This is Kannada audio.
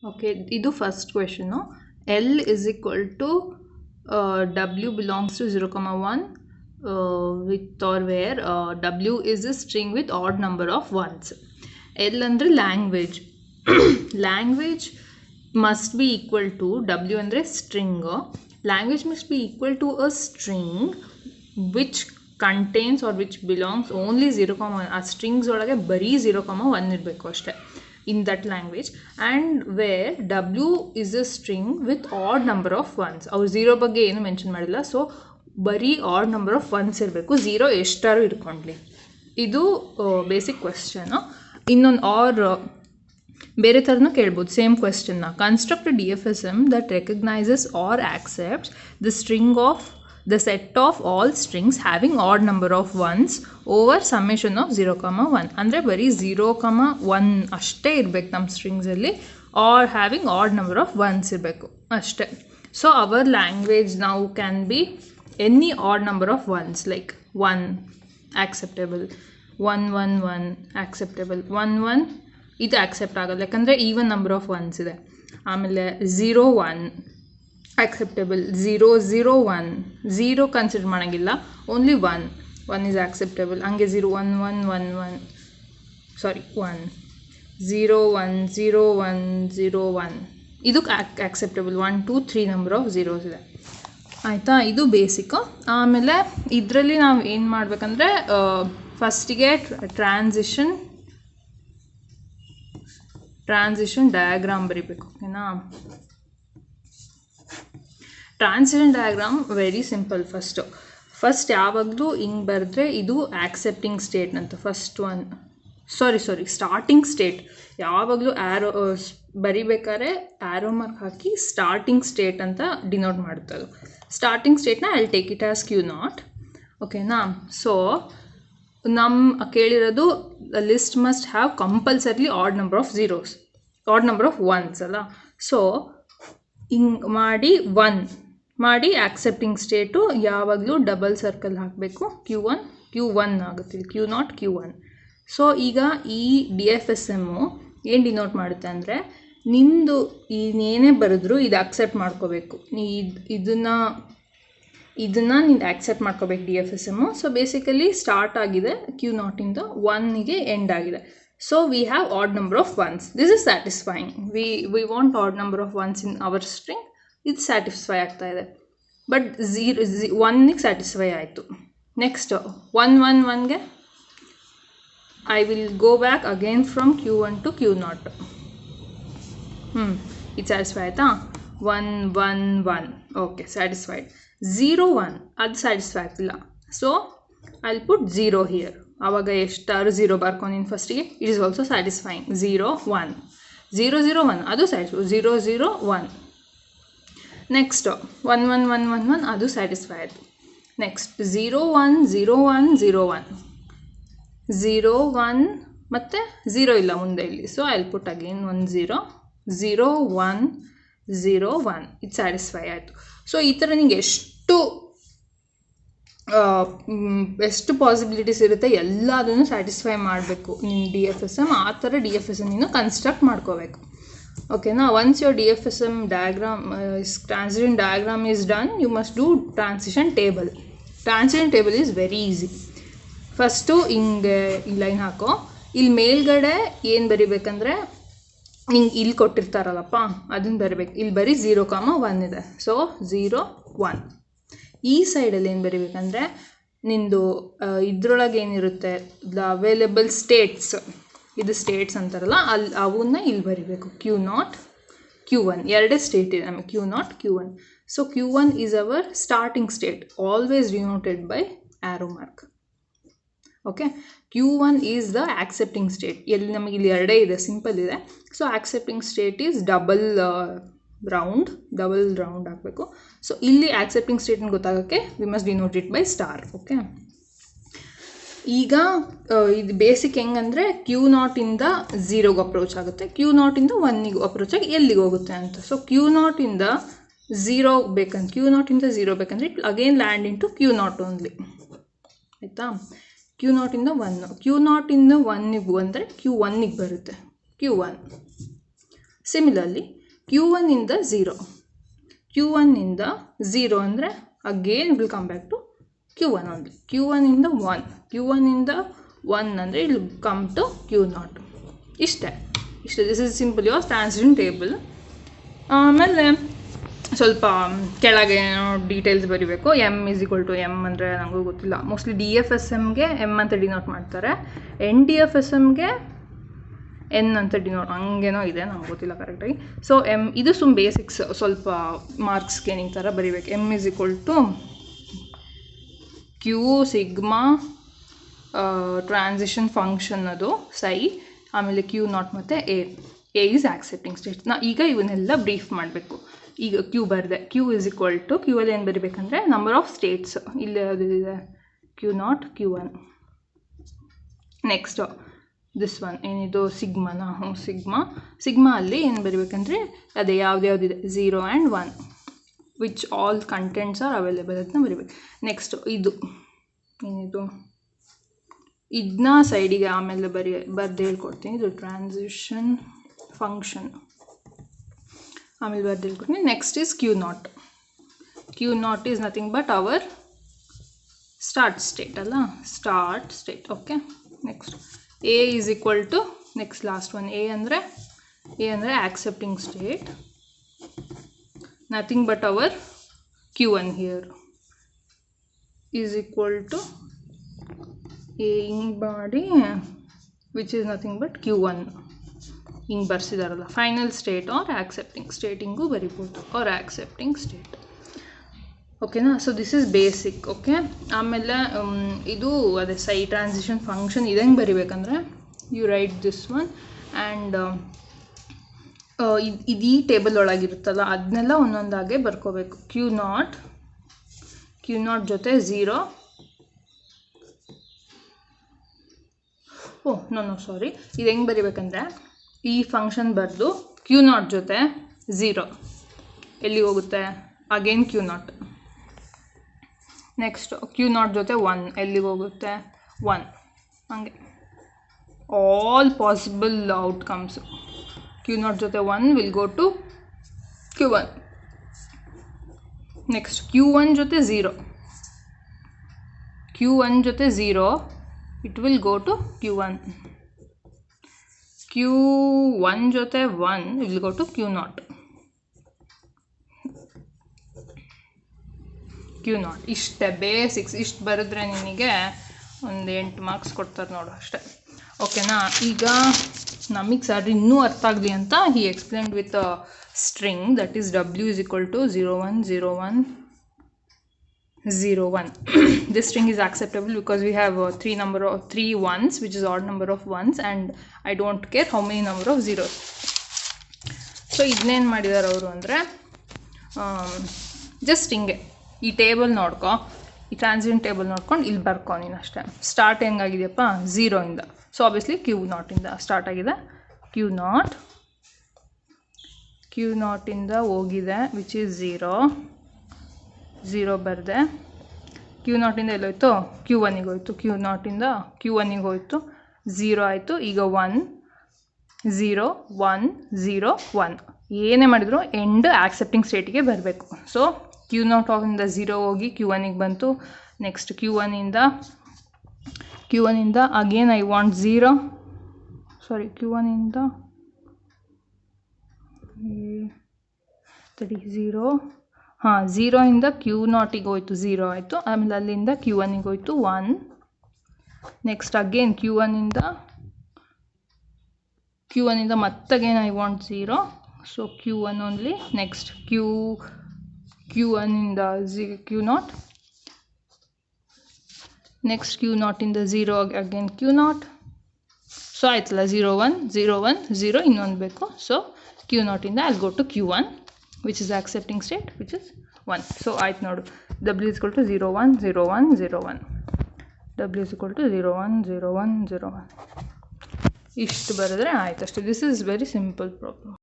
Okay, ಇದು first question. L is equal to W belongs to 0, 1 with or where W is a string with odd number of ones. L ಅಂದರೆ language. Language must be equal to W ಅಂದರೆ string. Language must be equal to a string which contains or which belongs only 0, 1. ಆ ಸ್ಟ್ರಿಂಗ್ಸ್ ಒಳಗೆ ಬರೀ 0, 1 ಇರಬೇಕು ಅಷ್ಟೇ in that language, and where W is a string with odd number of ones. ಅವ್ರು 0 ಬಗ್ಗೆ ಏನು ಮೆನ್ಷನ್ ಮಾಡಿಲ್ಲ, ಸೊ ಬರೀ ಆಡ್ ನಂಬರ್ ಆಫ್ ಒನ್ಸ್ ಇರಬೇಕು, 0 ಎಷ್ಟಾರು ಇಟ್ಕೊಂಡ್ಲಿ. ಇದು ಬೇಸಿಕ್ ಕ್ವೆಶ್ಚನು. ಇನ್ನೊಂದು ಬೇರೆ ಥರನೂ ಕೇಳ್ಬೋದು ಸೇಮ್ ಕ್ವೆಶ್ಚನ್ನ. Construct D F S M that recognises or accepts the string of the set of all strings having odd number of ones over summation of 0, 1. ಅಂದರೆ ಬರೀ 0, 1 ಅಷ್ಟೇ ಇರಬೇಕು ನಮ್ಮ ಸ್ಟ್ರಿಂಗ್ಸಲ್ಲಿ, or having odd number of ones ಇರಬೇಕು ಅಷ್ಟೇ. ಸೊ ಅವರ್ ಲ್ಯಾಂಗ್ವೇಜ್ ನಾವು can be any odd number of ones, like 1 acceptable, 1, 1, 1 acceptable, 1, 1 ಇದು ಆಕ್ಸೆಪ್ಟ್ ಆಗೋಲ್ಲ ಯಾಕಂದರೆ ಈವನ್ ನಂಬರ್ ಆಫ್ ಒನ್ಸ್ ಇದೆ. ಆಮೇಲೆ 0, 1 acceptable, 0, 0, 1 0 ಕನ್ಸಿಡರ್ ಮಾಡೋಂಗಿಲ್ಲ, ಓನ್ಲಿ 1 is acceptable. ಹಂಗೆ 0, 1, 1, 1, 1 ಸಾರಿ 1 0, 1 0, 1 0, 1 ಇದು ಆಕ್ಸೆಪ್ಟೇಬಲ್. 1, 2, 3 ನಂಬರ್ ಆಫ್ ಝೀರೋಸ್ ಇದೆ ಆಯಿತಾ. ಇದು ಬೇಸಿಕ್ಕು. ಆಮೇಲೆ ಇದರಲ್ಲಿ ನಾವು ಏನು ಮಾಡಬೇಕಂದ್ರೆ ಫಸ್ಟಿಗೆ ಟ್ರಾನ್ಸಿಷನ್ ಡಯಾಗ್ರಾಮ್ ಬರೀಬೇಕು, ಓಕೆನಾ. Transition diagram very simple. First ಯಾವಾಗಲೂ ಹಿಂಗೆ ಬರೆದ್ರೆ ಇದು ಆಕ್ಸೆಪ್ಟಿಂಗ್ ಸ್ಟೇಟ್ ಅಂತ. First one starting state. ಯಾವಾಗಲೂ ಬರಿಬೇಕಾದ್ರೆ ಆ್ಯರೋ ಮಾರ್ಕ್ ಹಾಕಿ ಸ್ಟಾರ್ಟಿಂಗ್ ಸ್ಟೇಟ್ ಅಂತ ಡಿನೋಟ್ ಮಾಡುತ್ತೆ ಅದು. ಸ್ಟಾರ್ಟಿಂಗ್ ಸ್ಟೇಟ್ನ I take it as Q0, ಓಕೆನಾ. ಸೊ ನಮ್ಮ ಕೇಳಿರೋದು list must have compulsory odd number of zeros, odd number of ones ಅಲ್ಲ. ಸೊ ಹಿಂಗೆ ಮಾಡಿ 1 ಮಾಡಿ ಆಕ್ಸೆಪ್ಟಿಂಗ್ ಸ್ಟೇಟು ಯಾವಾಗಲೂ ಡಬಲ್ ಸರ್ಕಲ್ ಹಾಕಬೇಕು. Q1 ಆಗುತ್ತೆ, Q0, Q1. ಸೊ ಈಗ ಈ ಡಿ ಎಫ್ ಎಸ್ ಎಮ್ಮು ಏನು ಡಿನೋಟ್ ಮಾಡುತ್ತೆ ಅಂದರೆ ನಿಂದು ಇನ್ನೇನೇ ಬರೆದ್ರು ಇದು ಆಕ್ಸೆಪ್ಟ್ ಮಾಡ್ಕೋಬೇಕು, ಇದನ್ನು ನಿಂದು ಆಕ್ಸೆಪ್ಟ್ ಮಾಡ್ಕೋಬೇಕು D F S M. So basically start ಆಗಿದೆ Q0 1ಗೆ ಎಂಡ್ ಆಗಿದೆ. So we have odd number of ones. This is satisfying. We want odd number of ones in our string. It's satisfy ಆಗ್ತಾ ಇದೆ. ಬಟ್ 1ಗೆ ಸ್ಯಾಟಿಸ್ಫೈ ಆಯಿತು. ನೆಕ್ಸ್ಟ್ 1, 1, 1ಗೆ I will go back again from Q1 to Q0. ಇದು ಸ್ಯಾಟಿಸ್ಫೈ ಆಯಿತಾ. 1, 1, 1 ಓಕೆ ಸ್ಯಾಟಿಸ್ಫೈಡ್. 0, 1 ಅದು ಸ್ಯಾಟಿಸ್ಫೈ ಆಗ್ತಿಲ್ಲ. So I will put 0 here. ಆವಾಗ ಎಷ್ಟಾರು 0 ಬರ್ಕೊಂಡಿನಿ ಫಸ್ಟಿಗೆ. It is also satisfying. 0, 1 0, 0, 1 ಅದು ಸ್ಯಾಟಿಸ್ಫೈ. 0, 0, 1 ನೆಕ್ಸ್ಟ್ 1, 1, 1, 1, 1 ಅದು ಸ್ಯಾಟಿಸ್ಫೈ ಆಯಿತು. ನೆಕ್ಸ್ಟ್ 0, 1 0, 1 0, 1 0, 1 ಮತ್ತು 0 ಇಲ್ಲ ಮುಂದೆ ಇಲ್ಲಿ. So I will put again 1, 0 0, 1 0, 1 ಇದು ಸ್ಯಾಟಿಸ್ಫೈ ಆಯಿತು. ಸೊ ಈ ಥರ ನಿಂಗೆ ಎಷ್ಟು ಪಾಸಿಬಿಲಿಟೀಸ್ ಇರುತ್ತೆ ಎಲ್ಲದನ್ನು ಸ್ಯಾಟಿಸ್ಫೈ ಮಾಡಬೇಕು ನಿನ್ನ ಡಿ ಎಫ್ ಎಸ್ ಎಮ್. ಆ ಥರ ಡಿ ಎಫ್ ಎಸ್ ಎಮ್ ನೀನು ಕನ್ಸ್ಟ್ರಕ್ಟ್ ಮಾಡ್ಕೋಬೇಕು, ಓಕೆನಾ. Once your D F S M diagram transition diagram is done, you must do transition table. Transition table is very easy. First ಹಿಂಗೆ ಈ ಲೈನ್ ಹಾಕೋ. ಇಲ್ಲಿ ಮೇಲ್ಗಡೆ ಏನು ಬರಿಬೇಕಂದ್ರೆ ಹಿಂಗೆ ಇಲ್ಲಿ ಕೊಟ್ಟಿರ್ತಾರಲ್ಲಪ್ಪ ಅದನ್ನು ಬರಿಬೇಕು. ಇಲ್ಲಿ ಬರೀ 0, 1 ಇದೆ. ಸೊ 0, 1. ಈ ಸೈಡಲ್ಲಿ ಏನು ಬರಿಬೇಕಂದ್ರೆ ನಿಂದು ಇದ್ರೊಳಗೆ ಏನಿರುತ್ತೆ ದ ಅವೈಲೇಬಲ್ ಸ್ಟೇಟ್ಸ್, ಇದು ಸ್ಟೇಟ್ಸ್ ಅಂತಾರಲ್ಲ ಅವನ್ನ ಇಲ್ಲಿ ಬರಿಬೇಕು. Q0, Q1 ಎರಡೇ ಸ್ಟೇಟ್ ಇದೆ ನಮಗೆ, Q0, Q1. So Q1 is our starting state, always denoted by arrow mark, okay. Q1 is the accepting state. ಎಲ್ಲಿ ನಮಗೆ ಇಲ್ಲಿ ಎರಡೇ ಇದೆ, ಸಿಂಪಲ್ ಇದೆ. So accepting state is double round ಹಾಕಬೇಕು. ಸೊ ಇಲ್ಲಿ ಆಕ್ಸೆಪ್ಟಿಂಗ್ ಸ್ಟೇಟ್ನ ಗೊತ್ತಾಗೋಕ್ಕೆ we must denote it by star, okay. ಈಗ ಇದು ಬೇಸಿಕ್ ಹೆಂಗಂದರೆ Q0 0ಗೆ ಅಪ್ರೋಚ್ ಆಗುತ್ತೆ, Q0 1ಗೆ ಅಪ್ರೋಚ್ ಆಗಿ ಎಲ್ಲಿಗೆ ಹೋಗುತ್ತೆ ಅಂತ. ಸೊ Q0 0 ಬೇಕಂತ, Q0 0 ಬೇಕಂದ್ರೆ it again land into Q0 only, ಆಯಿತಾ. Q0 1 Q0 1ಗೆ ಅಂದರೆ Q1ಗೆ ಬರುತ್ತೆ. Q1 ಸಿಮಿಲರ್ಲಿ Q1 ಇಂದ 0, Q1 ಇಂದ 0 ಅಂದರೆ again will come back to Q1 only. Q1 ಇಂದ 1, Q1 ಇಂದ 1 ಅಂದರೆ ಇಲ್ ಕಮ್ ಟು Q0. ಇಷ್ಟೇ. This is simple your transition table. ಆಮೇಲೆ ಸ್ವಲ್ಪ ಕೆಳಗೆ ಡೀಟೇಲ್ಸ್ ಬರೀಬೇಕು. M = M ಅಂದರೆ ನನಗೂ ಗೊತ್ತಿಲ್ಲ, ಮೋಸ್ಟ್ಲಿ DFSMಗೆ M ಅಂತ ಡಿನೋಟ್ ಮಾಡ್ತಾರೆ, NDFSMಗೆ N ಅಂತ ಡಿನೋಟ್ ಹಂಗೇನೋ ಇದೆ, ನಂಗೆ ಗೊತ್ತಿಲ್ಲ ಕರೆಕ್ಟಾಗಿ. ಸೊ ಇದು ಬೇಸಿಕ್ಸ್, ಸ್ವಲ್ಪ ಮಾರ್ಕ್ಸ್ ಗೇನಿಂಗ್ ಥರ ಬರೀಬೇಕು. M = Q sigma transition function ಅದು ಸೈ, ಆಮೇಲೆ Q0 ಮತ್ತು A ಈಸ್ ಆಕ್ಸೆಪ್ಟಿಂಗ್ ಸ್ಟೇಟ್. ಈಗ ಇವನ್ನೆಲ್ಲ ಬ್ರೀಫ್ ಮಾಡಬೇಕು. ಈಗ Q ಬರೆದೆ, Q = Q ಅಲ್ಲಿ ಏನು ಬರಿಬೇಕಂದ್ರೆ ನಂಬರ್ ಆಫ್ ಸ್ಟೇಟ್ಸ್, ಇಲ್ಲಿ ಯಾವುದಿದೆ Q0 Q1. Next this one ಏನಿದು ಸಿಗ್ಮಾನ, ಸಿಗ್ಮಾ ಅಲ್ಲಿ ಏನು ಬರಿಬೇಕಂದ್ರೆ ಅದೇ ಯಾವುದಿದೆ 0 and 1 which all contents are available ಅದನ್ನ ಬರಿಬೇಕು. ನೆಕ್ಸ್ಟ್ ಇದು ಏನಿದು ಇದನ್ನ ಸೈಡಿಗೆ ಆಮೇಲೆ ಬರ್ದು ಹೇಳ್ಕೊಡ್ತೀನಿ. ಇದು ಟ್ರಾನ್ಸಿಷನ್ ಫಂಕ್ಷನ್ ಆಮೇಲೆ ಬರ್ದು ಹೇಳ್ಕೊಡ್ತೀನಿ. Next is Q0 is nothing but our start state ಅಲ್ಲ, start state. Okay. Next A = next last one A ಅಂದರೆ accepting state, nothing but our Q1 here is = A ಹಿಂಗೆ ಮಾಡಿ which is nothing but Q1 ಹಿಂಗೆ ಬರ್ಸಿದಾರಲ್ಲ. Final state or accepting state ಹಿಂಗೂ ಬರಿಬೋದು, ಆರ್ ಆಕ್ಸೆಪ್ಟಿಂಗ್ ಸ್ಟೇಟ್. ಓಕೆನಾ. So this is basic. Okay. ಆಮೇಲೆ ಇದು ಅದೇ ಸೈ ಟ್ರಾನ್ಸಿಷನ್ ಫಂಕ್ಷನ್ ಇದು ಹೆಂಗೆ ಬರಿಬೇಕಂದ್ರೆ you write this one and ಇದು ಈ ಟೇಬಲ್ ಒಳಗಿರುತ್ತಲ್ಲ ಅದನ್ನೆಲ್ಲ ಒಂದೊಂದಾಗೆ ಬರ್ಕೋಬೇಕು. Q0 ಜೊತೆ 0, ಸಾರಿ, ಇದು ಹೆಂಗೆ ಬರಿಬೇಕಂದ್ರೆ ಈ ಫಂಕ್ಷನ್ ಬರೆದು Q0 ಜೊತೆ 0 ಎಲ್ಲಿ ಹೋಗುತ್ತೆ, ಅಗೇನ್ Q0. ನೆಕ್ಸ್ಟ್ Q0 ಜೊತೆ 1 ಎಲ್ಲಿಗೆ ಹೋಗುತ್ತೆ, 1. ಹಾಗೆ ಆಲ್ ಪಾಸಿಬಲ್ ಔಟ್ಕಮ್ಸ್. Q0 ಜೊತೆ 1 will go to Q1. Next Q1 ಜೊತೆ 0, it will go to Q1. Q1 ಜೊತೆ 1 ವಿಲ್ ಗೋ ಟು Q0. ಇಷ್ಟೇ ಬೇಸಿಕ್ಸ್. ಇಷ್ಟು ಬರೆದ್ರೆ ನಿನಗೆ ಒಂದು 8 ಮಾರ್ಕ್ಸ್ ಕೊಡ್ತಾರೆ ನೋಡು ಅಷ್ಟೇ. ಓಕೆನಾ. ಈಗ ನಮಗೆ ಸರ್ ಇನ್ನೂ ಅರ್ಥ ಆಗಲಿ ಅಂತ he explained with string that is W = 0101 01. This string is acceptable because we have three ones, which is odd number of ones, and I don't care how many number of zeros. So ಇದನ್ನೇನು ಮಾಡಿದ್ದಾರೆ ಅವರು ಅಂದರೆ ಜಸ್ಟ್ ಹಿಂಗೆ ಈ ಟೇಬಲ್ ನೋಡ್ಕೊ, ಈ ಟ್ರಾನ್ಸಿಷನ್ ಟೇಬಲ್ ನೋಡ್ಕೊಂಡು ಇಲ್ಲಿ ಬರ್ಕೊ ನೀನು ಅಷ್ಟೇ. ಸ್ಟಾರ್ಟ್ ಹೆಂಗಾಗಿದೆಯಪ್ಪ 0 ಇಂದ. ಸೊ ಆಬ್ವಿಯಸ್ಲಿ Q0 ಇಂದ ಸ್ಟಾರ್ಟ್ ಆಗಿದೆ. Q0 ಇಂದ ಹೋಗಿದೆ ವಿಚ್ ಈಸ್ 0 ಬರೆದೆ. Q0 ಇಂದ ಎಲ್ಲೋಯ್ತು, Q1ಗೆ ಹೋಯ್ತು. Q0 ಇಂದ Q1ಗೆ ಹೋಯ್ತು, 0 ಆಯಿತು. ಈಗ 1 0 1 0 1 ಏನೇ ಮಾಡಿದ್ರು ಎಂಡ್ ಆಕ್ಸೆಪ್ಟಿಂಗ್ ಸ್ಟೇಟಿಗೆ ಬರಬೇಕು. ಸೊ Q0 ಇಂದ 0 ಹೋಗಿ Q1ಗೆ ಬಂತು. ನೆಕ್ಸ್ಟ್ Q1 ಇಂದ again I want 0, sorry Q1 ಇಂದ 0 ಇಂದ Q0ಗೆ ಹೋಯ್ತು, 0 ಆಯಿತು. ಆಮೇಲೆ ಅಲ್ಲಿಂದ Q1ಗೆ ಹೋಯ್ತು 1. ನೆಕ್ಸ್ಟ್ ಅಗೇನ್ Q1 ಇಂದ ಮತ್ತಗೇನ್ I want 0, so Q1 only. Next Q1 ಇಂದ Q0, ನೆಕ್ಸ್ಟ್ Q0 ಇಂದ 0 ಅಗೇನ್ Q0. ಸೊ ಆಯ್ತಲ್ಲ 0 1 0 1 0 ಇನ್ನೊಂದು ಬೇಕು. ಸೊ Q0 ಇಂದ I'll go to Q1 which is accepting state, which is 1. So ಆಯ್ತು ನೋಡು, W = 0 1 0 1 0 1, W = 0 1 0 1 0 1 ಇಷ್ಟು ಬರೆದ್ರೆ ಆಯ್ತು ಅಷ್ಟೇ. This is very simple problem.